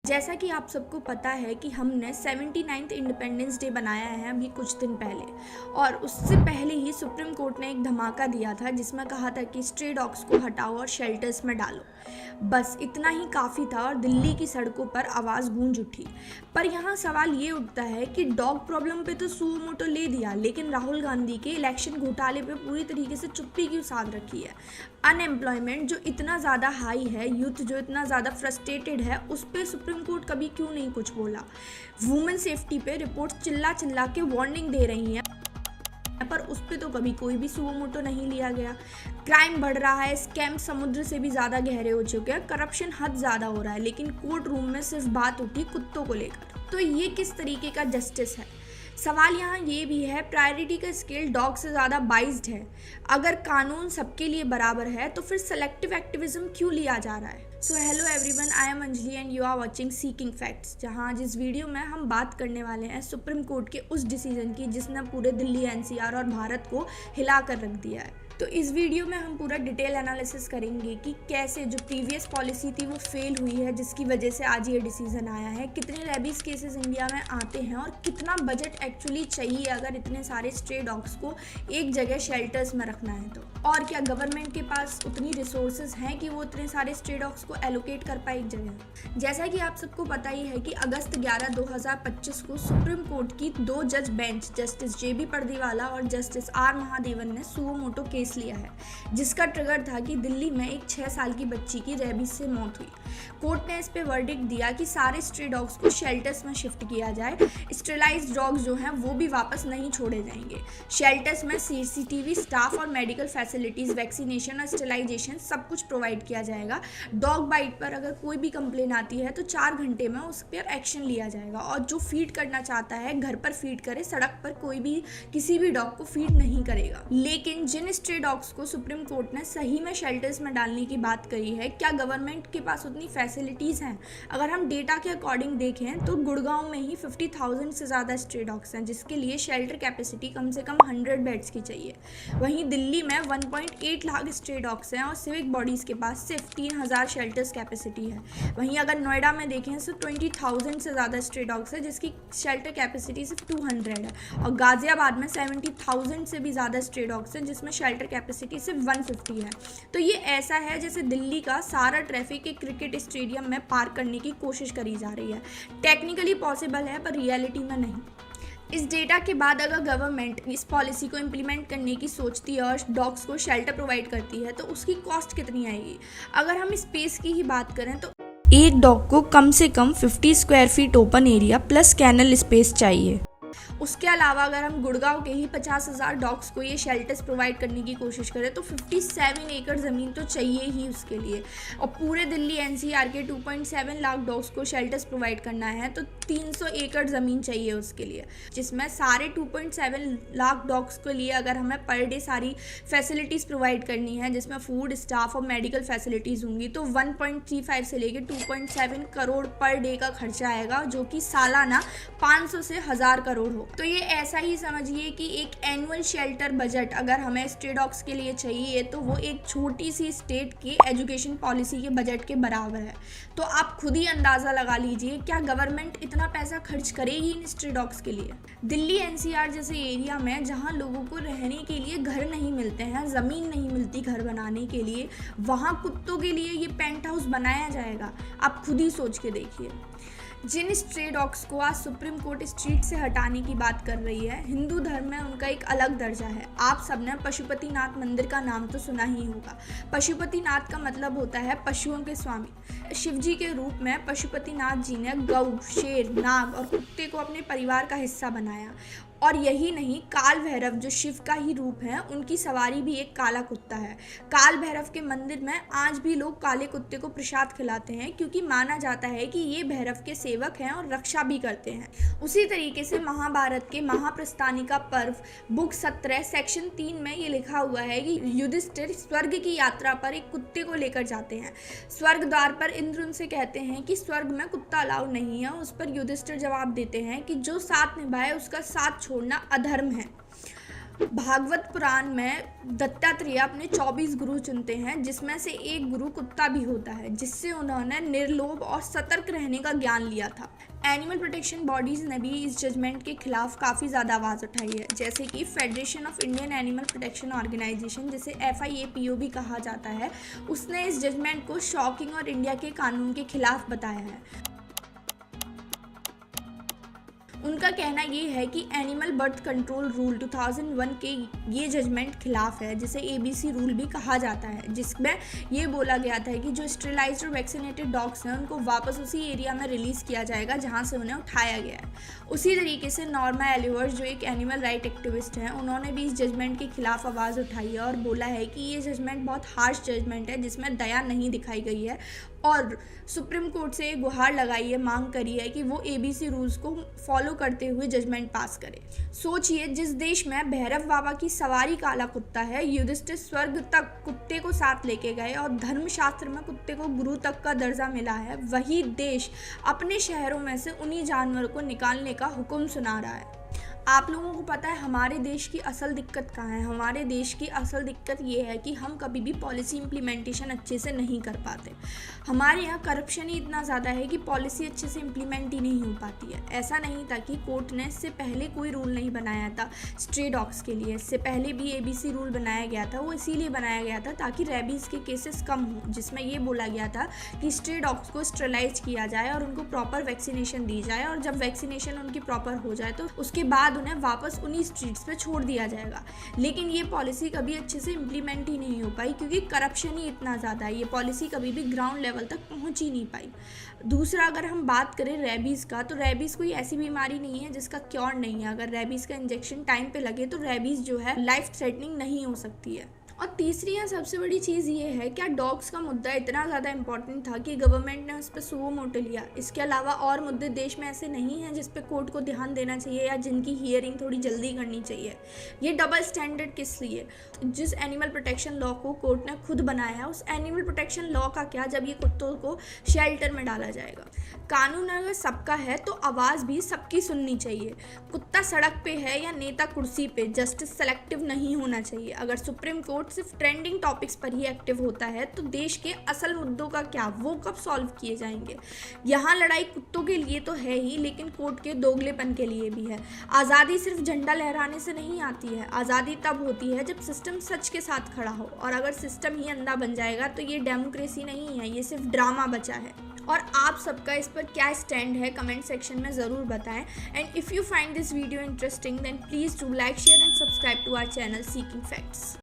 जैसा कि आप सबको पता है कि हमने 79th इंडिपेंडेंस डे बनाया है अभी कुछ दिन पहले, और उससे पहले ही सुप्रीम कोर्ट ने एक धमाका दिया था जिसमें कहा था कि स्ट्रे डॉग्स को हटाओ और शेल्टर्स में डालो। बस इतना ही काफ़ी था और दिल्ली की सड़कों पर आवाज़ गूंज उठी। पर यहाँ सवाल ये उठता है कि डॉग प्रॉब्लम पे तो सुओ मोटो ले दिया, लेकिन राहुल गांधी के इलेक्शन घोटाले पे पूरी तरीके से चुप्पी क्यों साध रखी है। अनएम्प्लॉयमेंट जो इतना ज़्यादा हाई है, यूथ जो इतना ज़्यादा फ्रस्ट्रेटेड है, उस पर सुप्रीम कोर्ट कभी क्यों नहीं कुछ बोला। वुमेन सेफ्टी पे रिपोर्ट चिल्ला चिल्ला के वार्निंग दे रही हैं, पर उस पर तो कभी कोई भी सुओ मोटो नहीं लिया गया। क्राइम बढ़ रहा है, स्कैम समुद्र से भी ज़्यादा गहरे हो चुके हैं, करप्शन हद ज़्यादा हो रहा है, लेकिन कोर्ट रूम में सिर्फ बात उठी कुत्तों को लेकर। तो ये किस तरीके का जस्टिस है। सवाल यहाँ ये भी है, प्रायोरिटी का स्केल डॉग से ज़्यादा बाइज्ड है। अगर कानून सबके लिए बराबर है तो फिर सेलेक्टिव एक्टिविज्म क्यों लिया जा रहा है। So hello everyone, I am Anjali and you are watching Seeking Facts, जहाँ जिस वीडियो में हम बात करने वाले हैं सुप्रीम कोर्ट के उस डिसीजन की जिसने पूरे दिल्ली एनसीआर और भारत को हिला कर रख दिया है। तो इस वीडियो में हम पूरा डिटेल एनालिसिस करेंगे कि कैसे जो प्रीवियस पॉलिसी थी वो फेल हुई है, जिसकी वजह से आज ये डिसीजन आया है, कितने रेबीज केसेस इंडिया में आते हैं और कितना बजट एक्चुअली चाहिए अगर इतने सारे स्ट्रे डॉग्स को एक जगह शेल्टर्स में रखना है तो, और क्या गवर्नमेंट के पास उतनी रिसोर्सेज हैं कि वो इतने सारे स्ट्रे डॉग्स को एलोकेट कर पाए एक जगह। जैसा कि आप सबको पता ही है कि अगस्त 11, 2025 को सुप्रीम कोर्ट की 2 जज बेंच, जस्टिस JB पर्दीवाला और जस्टिस R महादेवन ने सुओ मोटो केस लिया है, जिसका ट्रिगर था कि दिल्ली में एक 6 साल की बच्ची की रेबीज से मौत हुई। कोर्ट ने इस पे वर्डिक्ट दिया कि सारे स्ट्रे डॉग्स को शेल्टर्स में शिफ्ट किया जाए, स्टेरिलाइज्ड डॉग्स जो हैं वो भी वापस नहीं छोड़े जाएंगे। शेल्टर्स में CCTV स्टाफ और मेडिकल फैसिलिटीज, वैक्सीनेशन और स्टेरिलाइजेशन सब कुछ प्रोवाइड किया जाएगा। डॉग बाइट पर अगर कोई भी कंप्लेन आती है तो 4 घंटे में उस पर एक्शन लिया जाएगा, और जो फीड करना चाहता है घर पर फीड करे, सड़क पर कोई भी किसी भी डॉग को फीड नहीं करेगा। लेकिन जिन स्ट्रे डॉग्स को सुप्रीम कोर्ट ने सही में शेल्टर्स में डालने की बात करी है, क्या गवर्नमेंट के पास उतनी फैसिलिटीज़ हैं। अगर हम डेटा के अकॉर्डिंग देखें तो गुड़गांव में ही 50,000 से ज़्यादा स्ट्रे डॉग्स हैं, जिसके लिए शेल्टर कैपेसिटी कम से कम 100 बेड्स की चाहिए। वहीं दिल्ली में 1.8 लाख स्ट्रे डॉग्स हैं और सिविक बॉडीज़ के पास सिर्फ 3,000 शेल्टर्स कैपेसिटी है। वहीं अगर नोएडा में देखें तो 20,000 से ज़्यादा स्ट्रे डॉग्स है, जिसकी शेल्टर कैपेसिटी सिर्फ 200 है, और गाजियाबाद में 70,000 से भी ज़्यादा स्ट्रे डॉग्स हैं, जिसमें शेल्टर कैपेसिटी सिर्फ 150 है। तो ये ऐसा है जैसे दिल्ली का सारा ट्रैफिक एक क्रिकेट स्टेडियम में पार्क करने की कोशिश करी जा रही है। टेक्निकली पॉसिबल है पर रियलिटी में नहीं। इस डेटा के बाद अगर गवर्नमेंट इस पॉलिसी को इम्प्लीमेंट करने की सोचती है और डॉग्स को शेल्टर प्रोवाइड करती है तो उसकी कॉस्ट कितनी आएगी। अगर हम स्पेस की ही बात करें तो एक डॉग को कम से कम 50 square feet open area plus kennel space चाहिए। उसके अलावा अगर हम गुड़गांव के ही 50,000 डॉग्स को ये शेल्टर्स प्रोवाइड करने की कोशिश करें तो 57 एकड़ ज़मीन तो चाहिए ही उसके लिए, और पूरे दिल्ली NCR के 2.7 लाख डॉग्स को शेल्टर्स प्रोवाइड करना है तो 300 एकड़ ज़मीन चाहिए उसके लिए, जिसमें सारे 2.7 लाख डॉग्स के लिए अगर हमें पर डे सारी फैसिलिटीज़ प्रोवाइड करनी है, जिसमें फूड, स्टाफ और मेडिकल फैसिलिटीज़ होंगी, तो 1.35 से लेकर 2.7 करोड़ पर डे का खर्चा आएगा, जो कि सालाना 500 से 1000 करोड़ हो। तो ये ऐसा ही समझिए कि एक एनुअल शेल्टर बजट अगर हमें स्ट्रे डॉग्स के लिए चाहिए तो वो एक छोटी सी स्टेट की एजुकेशन पॉलिसी के बजट के बराबर है। तो आप खुद ही अंदाज़ा लगा लीजिए क्या गवर्नमेंट इतना पैसा खर्च करेगी इन स्ट्रे डॉग्स के लिए। दिल्ली NCR जैसे एरिया में जहाँ लोगों को रहने के लिए घर नहीं मिलते हैं, ज़मीन नहीं मिलती घर बनाने के लिए, वहाँ कुत्तों के लिए ये पेंट हाउस बनाया जाएगा। आप खुद ही सोच के देखिए। जिन स्ट्रे डॉग्स को आज सुप्रीम कोर्ट स्ट्रीट से हटाने की बात कर रही है, हिंदू धर्म में उनका एक अलग दर्जा है। आप सबने पशुपतिनाथ मंदिर का नाम तो सुना ही होगा। पशुपतिनाथ का मतलब होता है पशुओं के स्वामी। शिवजी के रूप में पशुपतिनाथ जी ने गौ, शेर, नाग और कुत्ते को अपने परिवार का हिस्सा बनाया। और यही नहीं, काल भैरव जो शिव का ही रूप है, उनकी सवारी भी एक काला कुत्ता है। काल भैरव के मंदिर में आज भी लोग काले कुत्ते को प्रसाद खिलाते हैं, क्योंकि माना जाता है कि ये भैरव के सेवक हैं और रक्षा भी करते हैं। उसी तरीके से महाभारत के महाप्रस्थानिका पर्व बुक 17 सेक्शन 3 में ये लिखा हुआ है कि युधिष्ठिर स्वर्ग की यात्रा पर एक कुत्ते को लेकर जाते हैं। स्वर्ग द्वार पर इंद्र उनसे कहते हैं कि स्वर्ग में कुत्ता अलाउ नहीं है। उस पर युधिष्ठिर जवाब देते हैं कि जो साथ निभाए उसका साथ छोड़ना अधर्म है। भागवत पुराण में दत्तात्रेय अपने 24 गुरु चुनते हैं, जिसमें से एक गुरु कुत्ता भी होता है, जिससे उन्होंने निर्लोभ और सतर्क रहने का ज्ञान लिया था। एनिमल प्रोटेक्शन बॉडीज़ ने भी इस जजमेंट के खिलाफ काफ़ी ज़्यादा आवाज़ उठाई है, जैसे कि Federation of Indian Animal Protection Organisation, जिसे FIAPO भी कहा जाता है, उसने इस जजमेंट को शॉकिंग और इंडिया के कानून के खिलाफ बताया है। उनका कहना ये है कि एनिमल बर्थ कंट्रोल रूल 2001 के ये जजमेंट खिलाफ है, जिसे ABC रूल भी कहा जाता है, जिसमें ये बोला गया था कि जो स्टेरिलाइज्ड और वैक्सीनेटेड डॉग्स हैं उनको वापस उसी एरिया में रिलीज़ किया जाएगा जहां से उन्हें उठाया गया है। उसी तरीके से नॉर्मा एलिवर्स, जो एक एनिमल राइट एक्टिविस्ट हैं, उन्होंने भी इस जजमेंट के खिलाफ आवाज़ उठाई है और बोला है कि ये जजमेंट बहुत हार्श जजमेंट है, जिसमें दया नहीं दिखाई गई है, और सुप्रीम कोर्ट से गुहार लगाई है, मांग करी है कि वो ABC रूल्स को फॉलो करते हुए जजमेंट पास करे। सोचिए, जिस देश में भैरव बाबा की सवारी काला कुत्ता है, युधिष्ठिर स्वर्ग तक कुत्ते को साथ लेके गए और धर्मशास्त्र में कुत्ते को गुरु तक का दर्जा मिला है, वही देश अपने शहरों में से उन्हीं जानवरों को निकालने का हुक्म सुना रहा है। आप लोगों को पता है हमारे देश की असल दिक्कत कहाँ है? हमारे देश की असल दिक्कत ये है कि हम कभी भी पॉलिसी इम्प्लीमेंटेशन अच्छे से नहीं कर पाते। हमारे यहाँ करप्शन ही इतना ज़्यादा है कि पॉलिसी अच्छे से इम्प्लीमेंट ही नहीं हो पाती है। ऐसा नहीं था कि कोर्ट ने इससे पहले कोई रूल नहीं बनाया था स्ट्रे डॉग्स के लिए, इससे पहले भी ABC रूल बनाया गया था। वो इसीलिए बनाया गया था ताकि रेबीज़ के केसेस कम हों, जिसमें ये बोला गया था कि स्ट्रे डॉग्स को स्टेरिलाइज किया जाए और उनको प्रॉपर वैक्सीनेशन दी जाए, और जब वैक्सीनेशन उनकी प्रॉपर हो जाए तो उसके बाद उन्हें वापस उन्हीं स्ट्रीट्स पे छोड़ दिया जाएगा। लेकिन ये पॉलिसी कभी अच्छे से इम्प्लीमेंट ही नहीं हो पाई, क्योंकि करप्शन ही इतना ज़्यादा है। ये पॉलिसी कभी भी ग्राउंड लेवल तक पहुंच ही नहीं पाई। दूसरा, अगर हम बात करें रेबीज़ का, तो रेबीज़ कोई ऐसी बीमारी नहीं है जिसका क्योर नहीं है। अगर रेबीज़ का इंजेक्शन टाइम पे लगे तो रेबीज़ जो है लाइफ थ्रेटनिंग नहीं हो सकती है। और तीसरी या सबसे बड़ी चीज़ ये है, क्या डॉग्स का मुद्दा इतना ज़्यादा इम्पोर्टेंट था कि गवर्नमेंट ने उस पर सुओ मोटो लिया? इसके अलावा और मुद्दे देश में ऐसे नहीं हैं जिस पे कोर्ट को ध्यान देना चाहिए या जिनकी हियरिंग थोड़ी जल्दी करनी चाहिए? ये डबल स्टैंडर्ड किस लिए? जिस एनिमल प्रोटेक्शन लॉ को कोर्ट ने खुद बनाया है, उस एनिमल प्रोटेक्शन लॉ का क्या जब ये कुत्तों को शेल्टर में डाला जाएगा? कानून अगर सबका है तो आवाज़ भी सबकी सुननी चाहिए। कुत्ता सड़क पे है या नेता कुर्सी पे, जस्टिस सेलेक्टिव नहीं होना चाहिए। अगर सुप्रीम कोर्ट सिर्फ ट्रेंडिंग टॉपिक्स पर ही एक्टिव होता है तो देश के असल मुद्दों का क्या, वो कब सॉल्व किए जाएंगे? यहाँ लड़ाई कुत्तों के लिए तो है ही, लेकिन कोर्ट के दोगलेपन के लिए भी है। आज़ादी सिर्फ झंडा लहराने से नहीं आती है। आज़ादी तब होती है जब सिस्टम सच के साथ खड़ा हो, और अगर सिस्टम ही अंधा बन जाएगा तो ये डेमोक्रेसी नहीं है, ये सिर्फ ड्रामा बचा है। और आप सबका इस पर क्या स्टैंड है कमेंट सेक्शन में ज़रूर बताएं। And if you find this video interesting then please do like, share and subscribe to our channel Seeking facts.